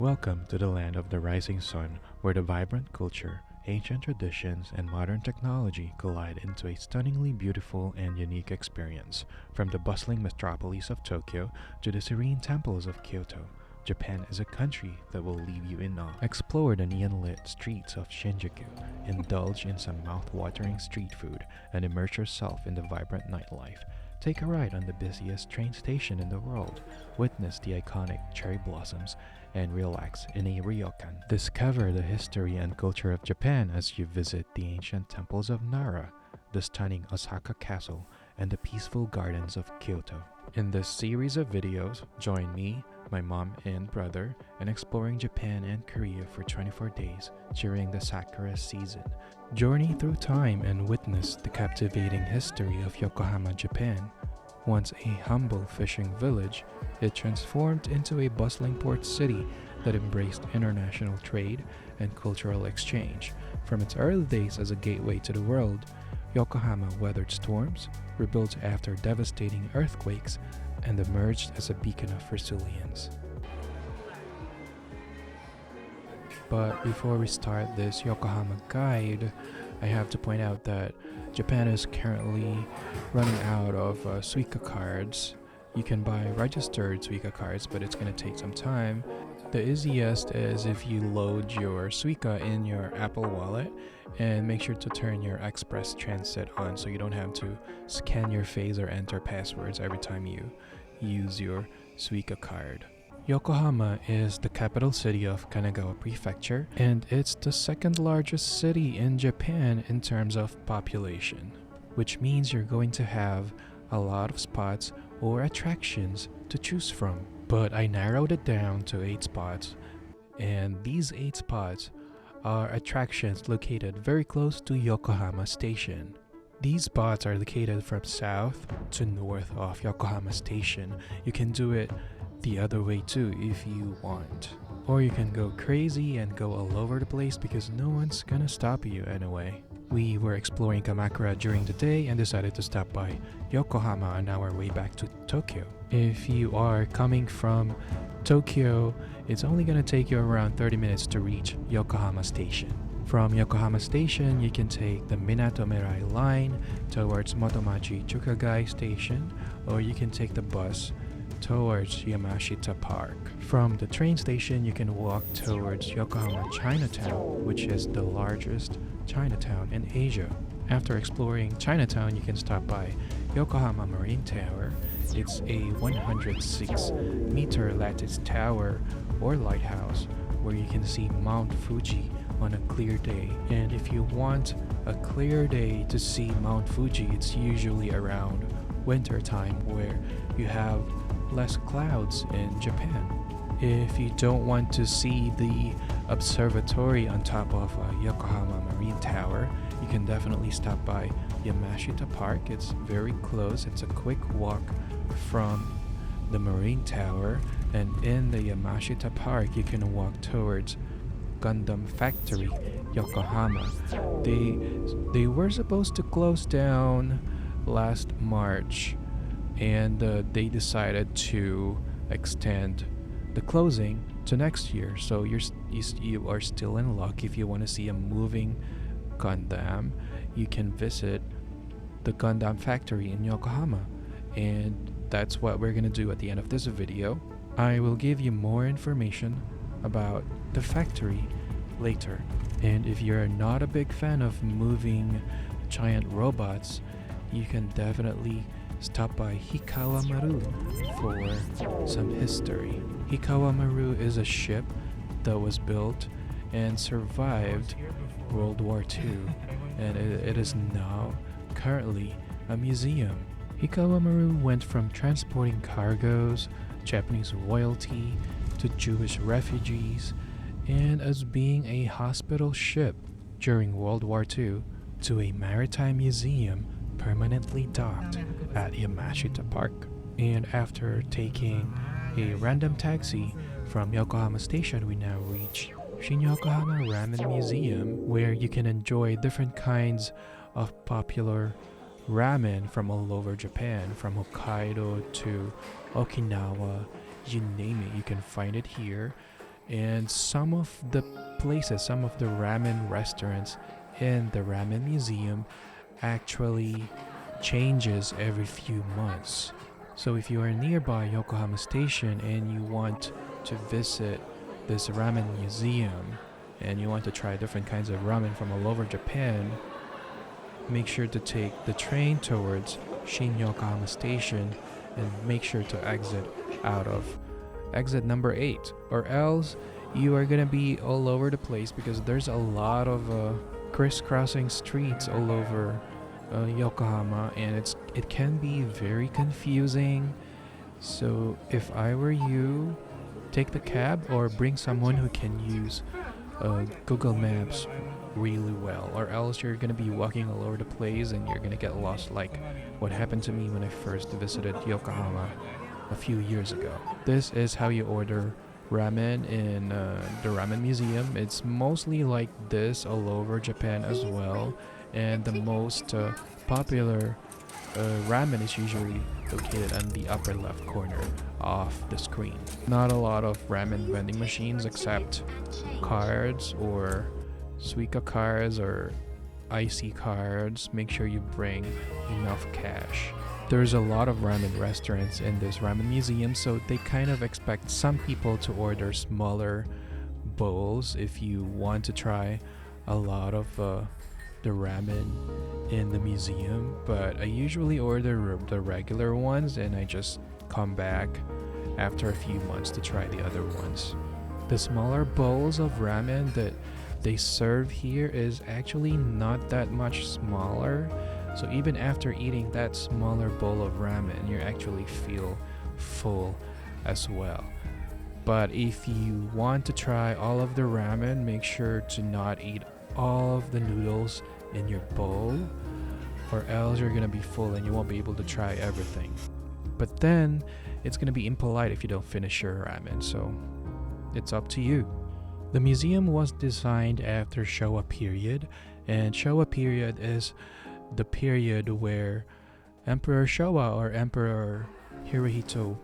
Welcome to the land of the rising sun, where the vibrant culture, ancient traditions, and modern technology collide into a stunningly beautiful and unique experience. From the bustling metropolis of Tokyo to the serene temples of Kyoto, Japan is a country that will leave you in awe. Explore the neon-lit streets of Shinjuku, indulge in some mouth-watering street food, and immerse yourself in the vibrant nightlife. Take a ride on the busiest train station in the world, witness the iconic cherry blossoms, and relax in a ryokan. Discover the history and culture of Japan as you visit the ancient temples of Nara, the stunning Osaka Castle, and the peaceful gardens of Kyoto. In this series of videos, join me, my mom and brother in exploring Japan and Korea for 24 days during the Sakura season. Journey through time and witness the captivating history of Yokohama, Japan. Once a humble fishing village, it transformed into a bustling port city that embraced international trade and cultural exchange. From its early days as a gateway to the world, Yokohama weathered storms, rebuilt after devastating earthquakes, and emerged as a beacon of resilience. But before we start this Yokohama guide, I have to point out that Japan is currently running out of Suica cards. You can buy registered Suica cards, but it's going to take some time. The easiest is if you load your Suica in your Apple Wallet and make sure to turn your Express Transit on so you don't have to scan your face or enter passwords every time you use your Suica card. Yokohama is the capital city of Kanagawa Prefecture, and it's the second largest city in Japan in terms of population, which means you're going to have a lot of spots or attractions to choose from. But I narrowed it down to 8 spots, and these 8 spots are attractions located very close to Yokohama Station. These spots are located from south to north of Yokohama Station. You can do it the other way too if you want. Or you can go crazy and go all over the place because no one's gonna stop you anyway. We were exploring Kamakura during the day and decided to stop by Yokohama on our way back to Tokyo. If you are coming from Tokyo, it's only gonna take you around 30 minutes to reach Yokohama Station. From Yokohama Station, you can take the Minato Mirai line towards Motomachi Chukagai Station, or you can take the bus towards Yamashita Park. From the train station, you can walk towards Yokohama Chinatown, which is the largest Chinatown in Asia. After exploring Chinatown, you can stop by Yokohama Marine Tower. It's a 106-meter lattice tower or lighthouse where you can see Mount Fuji on a clear day. And if you want a clear day to see Mount Fuji, it's usually around winter time where you have less clouds in Japan. If you don't want to see the observatory on top of Yokohama Marine Tower, you can definitely stop by Yamashita Park. It's very close. It's a quick walk from the Marine Tower, and in the Yamashita Park you can walk towards Gundam Factory, Yokohama. They were supposed to close down last March, and they decided to extend the closing to next year. So you are still in luck. If you want to see a moving Gundam, you can visit the Gundam factory in Yokohama, and that's what we're gonna do at the end of this video. I will give you more information about the factory later. And if you're not a big fan of moving giant robots, you can definitely stop by HIKAWA MARU for some history. HIKAWA MARU is a ship that was built and survived World War II, and it is now currently a museum. HIKAWA MARU went from transporting cargoes, Japanese royalty, to Jewish refugees, and as being a hospital ship during World War II, to a maritime museum permanently docked at Yamashita Park. And after taking a random taxi from Yokohama Station, we now reach Shin-Yokohama Ramen Museum, where you can enjoy different kinds of popular ramen from all over Japan, from Hokkaido to Okinawa, you name it, you can find it here. And some of the places, some of the ramen restaurants in the ramen museum actually changes every few months. So if you are nearby Yokohama Station and you want to visit this ramen museum and you want to try different kinds of ramen from all over Japan, make sure to take the train towards Shin Yokohama Station and make sure to exit out of exit number 8, or else you are gonna be all over the place because there's a lot of crisscrossing streets all over Yokohama, and it can be very confusing. So if I were you, take the cab or bring someone who can use Google Maps really well, or else you're gonna be walking all over the place and you're gonna get lost, like what happened to me when I first visited Yokohama a few years ago. This is how you order ramen in the ramen museum. It's mostly like this all over Japan as well, and the most popular ramen is usually located on the upper left corner of the screen. Not a lot of ramen vending machines except cards or Suica cards or IC cards. Make sure you bring enough cash. There's a lot of ramen restaurants in this ramen museum, so they kind of expect some people to order smaller bowls if you want to try a lot of the ramen in the museum. But I usually order the regular ones and I just come back after a few months to try the other ones. The smaller bowls of ramen that they serve here is actually not that much smaller. So even after eating that smaller bowl of ramen, you actually feel full as well. But if you want to try all of the ramen, make sure to not eat all of the noodles in your bowl, or else you're gonna be full and you won't be able to try everything. But then it's gonna be impolite if you don't finish your ramen, so it's up to you. The museum was designed after Showa period, and Showa period is the period where Emperor Showa or Emperor Hirohito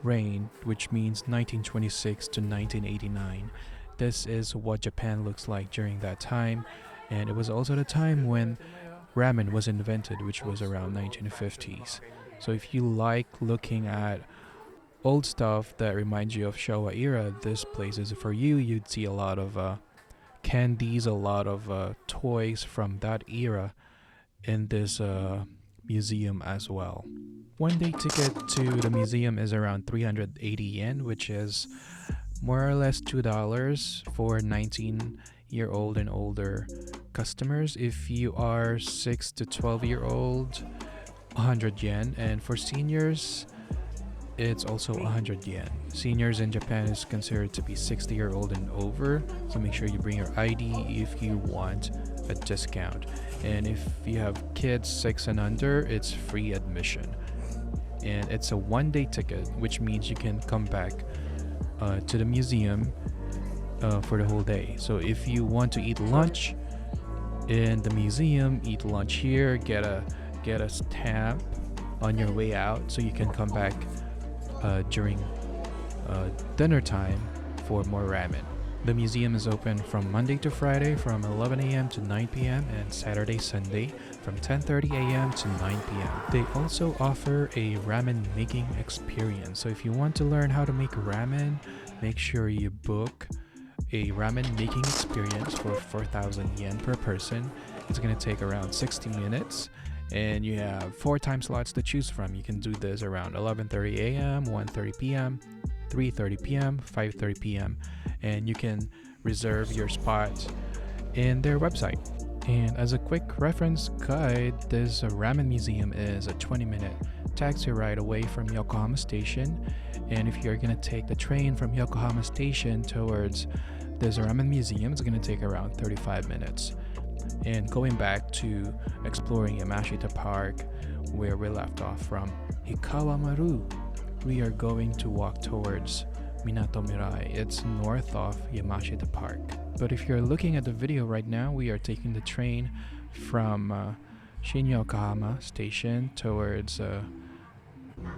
reigned, which means 1926 to 1989. This is what Japan looks like during that time, and it was also the time when ramen was invented, which was around 1950s. So if you like looking at old stuff that reminds you of Showa era, this place is for you. You'd see a lot of candies, a lot of toys from that era in this museum as well. One day ticket to the museum is around 380 yen, which is more or less $2 for 19-year-old and older customers. If you are 6 to 12-year-old, 100 yen, and for seniors, it's also 100 yen. Seniors in Japan is considered to be 60-year-old and over, so make sure you bring your ID if you want a discount. And if you have kids 6 and under, it's free admission. And it's a one-day ticket, which means you can come back to the museum for the whole day. So if you want to eat lunch in the museum, eat lunch here, get a stamp on your way out so you can come back during dinner time for more ramen. The museum is open from Monday to Friday from 11 a.m. to 9 p.m. and Saturday, Sunday from 10:30 a.m. to 9 p.m. They also offer a ramen making experience. So if you want to learn how to make ramen, make sure you book a ramen making experience for 4,000 yen per person. It's going to take around 60 minutes. And you have 4 time slots to choose from. You can do this around 11:30 a.m., 1:30 p.m., 3:30 p.m., 5:30 p.m. And you can reserve your spot in their website. And as a quick reference guide, this ramen museum is a 20-minute taxi ride away from Yokohama Station. And if you're going to take the train from Yokohama Station towards this ramen museum, it's going to take around 35 minutes. And going back to exploring Yamashita Park, where we left off from HIKAWA MARU, we are going to walk towards Minato Mirai. It's north of Yamashita Park. But if you're looking at the video right now, we are taking the train from Shin Yokohama Station towards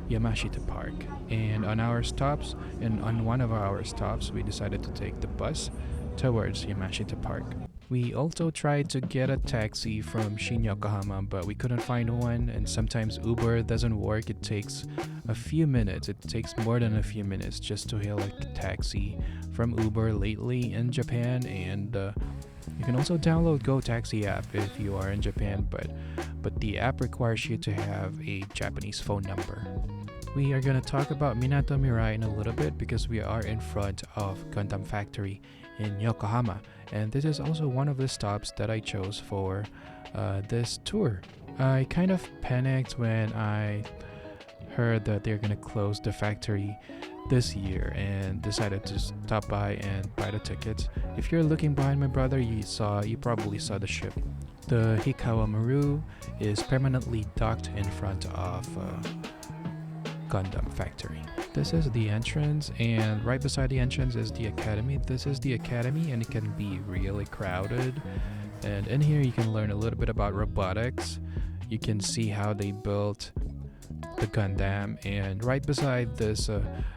Yamashita Park. And on one of our stops, we decided to take the bus towards Yamashita Park. We also tried to get a taxi from Shin Yokohama, but we couldn't find one, and sometimes Uber doesn't work. It takes a few minutes. It takes more than a few minutes just to hail a taxi from Uber lately in Japan, and you can also download Go Taxi app if you are in Japan, but the app requires you to have a Japanese phone number. We are going to talk about Minato Mirai in a little bit because we are in front of Gundam Factory in Yokohama, and this is also one of the stops that I chose for this tour. I kind of panicked when I heard that they're going to close the factory this year and decided to stop by and buy the tickets. If you're looking behind my brother, you probably saw the ship. The HIKAWA MARU is permanently docked in front of Gundam Factory. This is the entrance, and right beside the entrance is the academy. This is the academy, and it can be really crowded. And in here you can learn a little bit about robotics. You can see how they built the Gundam, and right beside this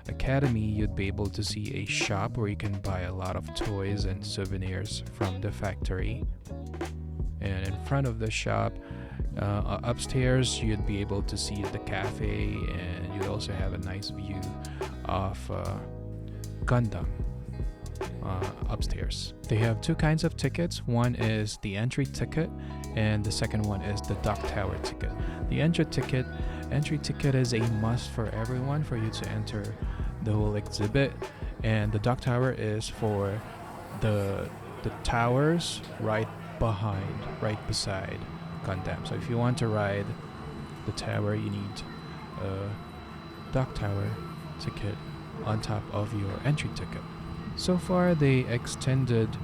academy you'd be able to see a shop where you can buy a lot of toys and souvenirs from the factory. And in front of the shop, upstairs you'd be able to see the cafe, and you'd also have a nice view of Gundam upstairs. They have two kinds of tickets. One is the entry ticket, and the second one is the dock tower ticket. The entry ticket is a must for everyone for you to enter the whole exhibit, and the dock tower is for the towers right beside Gundam. So if you want to ride the tower, you need a dock tower ticket on top of your entry ticket. So far, they extended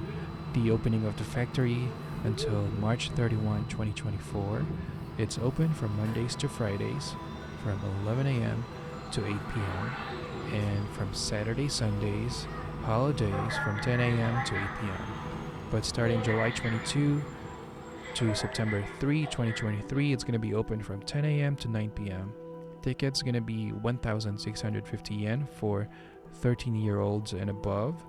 the opening of the factory until March 31, 2024. It's open from Mondays to Fridays from 11 a.m. to 8 p.m. and from Saturday, Sundays, holidays from 10 a.m. to 8 p.m. But starting July 22 to September 3, 2023, it's going to be open from 10 a.m. to 9 p.m. Tickets going to be 1,650 yen for 13-year-olds and above,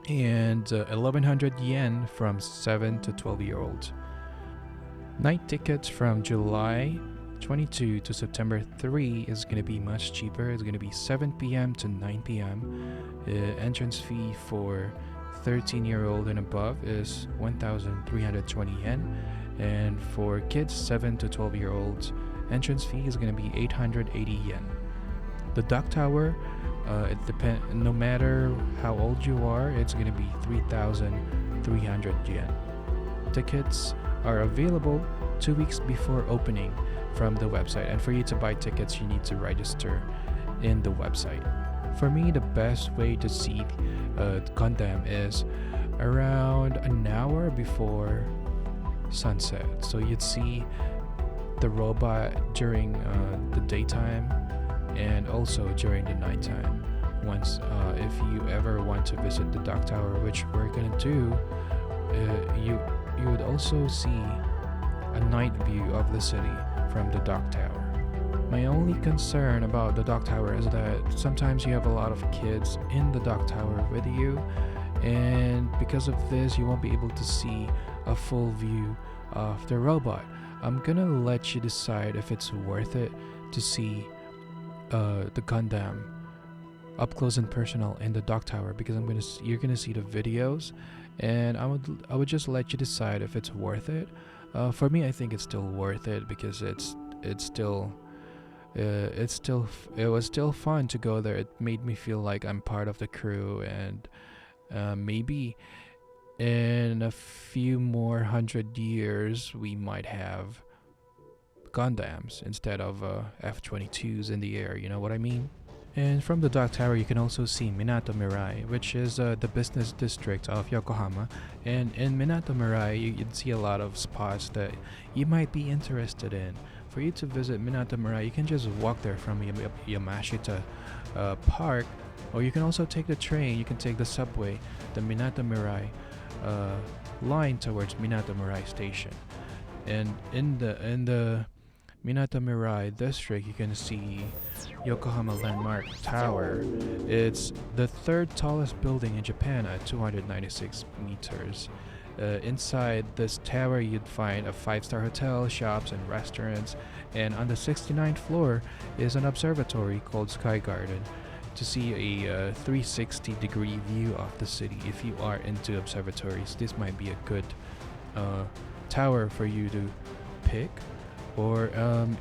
and 1,100 yen from 7 to 12-year-olds. Night tickets from July 22 to September 3 is going to be much cheaper. It's going to be 7 p.m. to 9 p.m. Entrance fee for 13-year-old and above is 1,320 yen, and for kids 7 to 12-year-olds, entrance fee is going to be 880 yen. The dock tower, no matter how old you are, it's going to be 3,300 yen. Tickets are available 2 weeks before opening from the website, and for you to buy tickets you need to register in the website. For me, the best way to see Gundam is around an hour before sunset. So you'd see the robot during the daytime and also during the nighttime. Once, if you ever want to visit the dock tower, which we're gonna do, you would also see a night view of the city from the dock tower. My only concern about the dock tower is that sometimes you have a lot of kids in the dock tower with you, and because of this you won't be able to see a full view of the robot. I'm gonna let you decide if it's worth it to see the Gundam up close and personal in the dock tower, because you're gonna see the videos, and I would just let you decide if it's worth it. For me, I think it's still worth it because it was still fun to go there. It made me feel like I'm part of the crew, and maybe in a few more 100 years we might have Gundams instead of F-22s in the air, you know what I mean? And from the dock tower you can also see Minato Mirai, which is the business district of Yokohama. And in Minato Mirai you'd see a lot of spots that you might be interested in. For you to visit Minato Mirai, you can just walk there from Yamashita Park, or you can also take the train. You can take the subway, the Minato Mirai line towards Minato Mirai Station. And in the Minato Mirai district, you can see Yokohama Landmark Tower. It's the third tallest building in Japan at 296 meters. Inside this tower, you'd find a 5-star hotel, shops, and restaurants. And on the 69th floor is an observatory called Sky Garden to see a 360-degree view of the city. If you are into observatories, this might be a good tower for you to pick. Or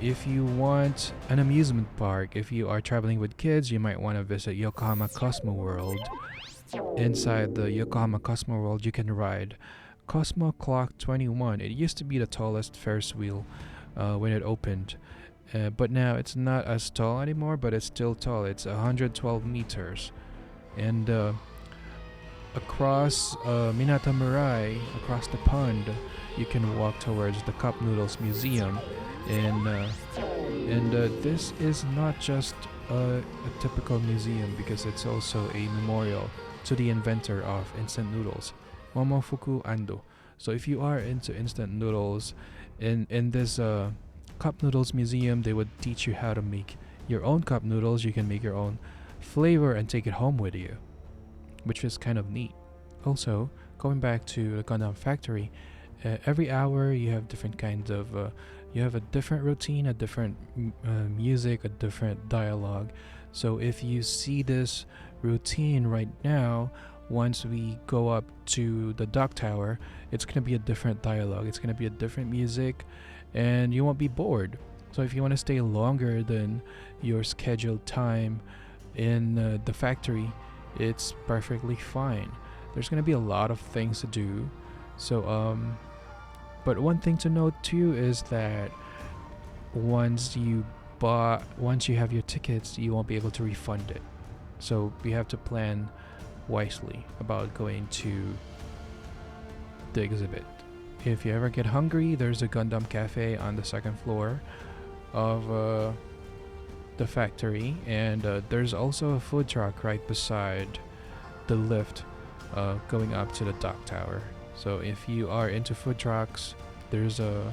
if you want an amusement park, if you are traveling with kids, you might want to visit Yokohama COSMO World. Inside the Yokohama COSMO World, you can ride COSMO Clock 21. It used to be the tallest Ferris wheel when it opened. But now it's not as tall anymore, but it's still tall. It's 112 meters. And across Minato Mirai, across the pond, you can walk towards the Cup Noodles Museum. And this is not just a typical museum, because it's also a memorial to the inventor of instant noodles, Momofuku Ando. So if you are into instant noodles, in this Cup Noodles Museum, they would teach you how to make your own cup noodles. You can make your own flavor and take it home with you, which is kind of neat. Also, going back to the Gundam factory, every hour you have different kinds of you have a different routine, a different music, a different dialogue. So if you see this routine right now, once we go up to the dock tower, it's going to be a different dialogue, it's going to be a different music, and you won't be bored. So if you want to stay longer than your scheduled time in the factory, it's perfectly fine. There's going to be a lot of things to do. So but one thing to note too is that once you have your tickets, you won't be able to refund it. So you have to plan wisely about going to the exhibit. If you ever get hungry, there's a Gundam cafe on the second floor of the factory, and there's also a food truck right beside the lift going up to the dock tower. So if you are into food trucks, there's a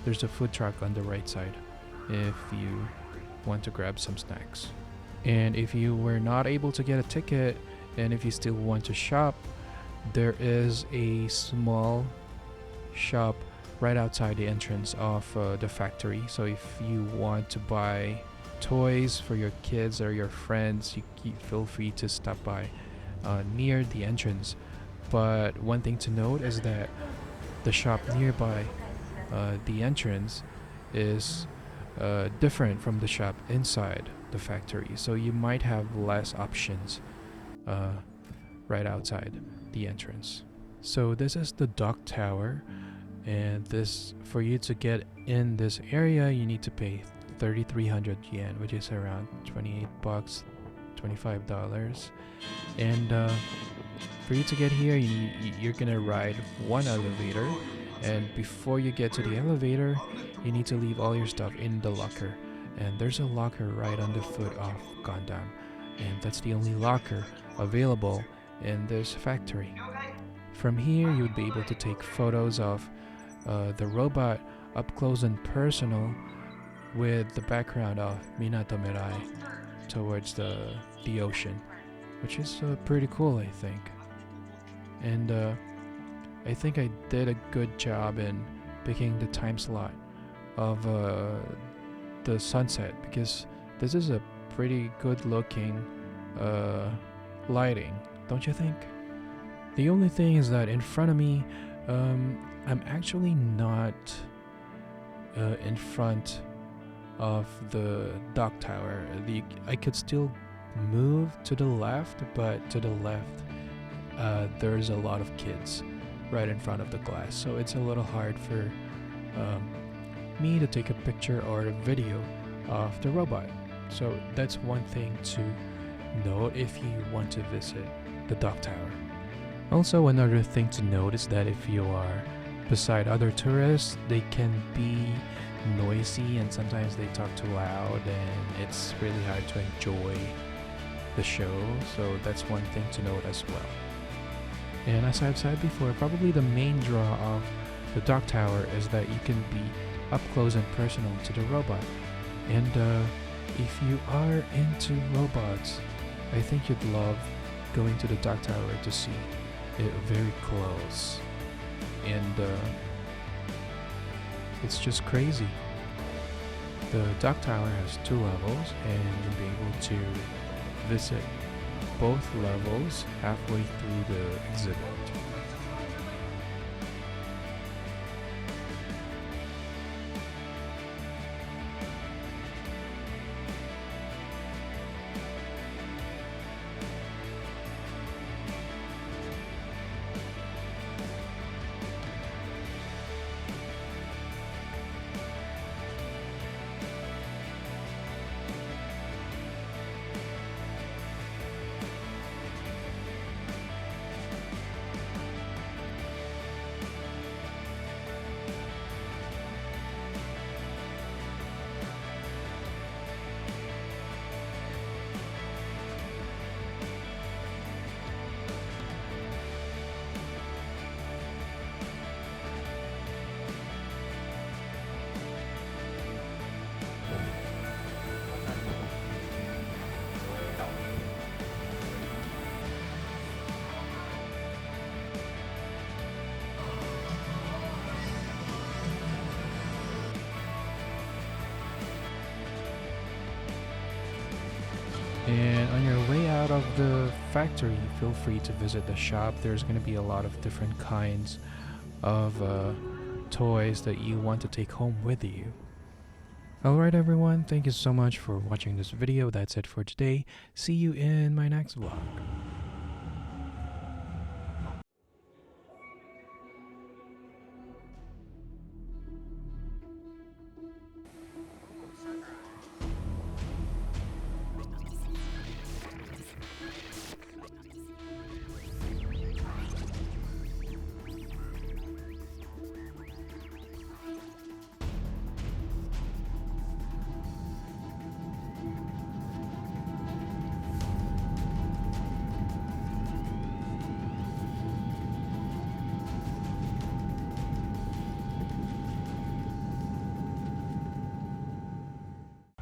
food truck on the right side if you want to grab some snacks. And if you were not able to get a ticket, and if you still want to shop, there is a small shop right outside the entrance of the factory. So if you want to buy toys for your kids or your friends, you feel free to stop by near the entrance. But one thing to note is that the shop nearby the entrance is different from the shop inside the factory, so you might have less options right outside the entrance. So this is the dock tower, and this, for you to get in this area, you need to pay 3,300 yen, which is around 28 bucks, $25. And for you to get here, you're gonna ride one elevator, and before you get to the elevator, you need to leave all your stuff in the locker. And there's a locker right on the foot of Gundam, and that's the only locker available in this factory. From here, you would be able to take photos of the robot up close and personal, with the background of Minato Mirai towards the ocean, which is pretty cool, I think. And I think I did a good job in picking the time slot of the sunset, because this is a pretty good looking lighting, don't you think? The only thing is that in front of me, I'm actually not in front of the dock tower. I could still move to the left, but to the left there's a lot of kids right in front of the glass, so it's a little hard for me to take a picture or a video of the robot. So that's one thing to note if you want to visit the dock tower. Also, another thing to note is that if you are beside other tourists, they can be noisy and sometimes they talk too loud, and it's really hard to enjoy the show. So that's one thing to note as well. And as I've said before, probably the main draw of the dock tower is that you can be up close and personal to the robot. And if you are into robots, I think you'd love going to the dock tower to see it very close. And it's just crazy. The dock tower has 2 levels, and you'll be able to visit both levels halfway through the exhibit. And on your way out of the factory, feel free to visit the shop. There's going to be a lot of different kinds of toys that you want to take home with you. Alright everyone, thank you so much for watching this video. That's it for today. See you in my next vlog.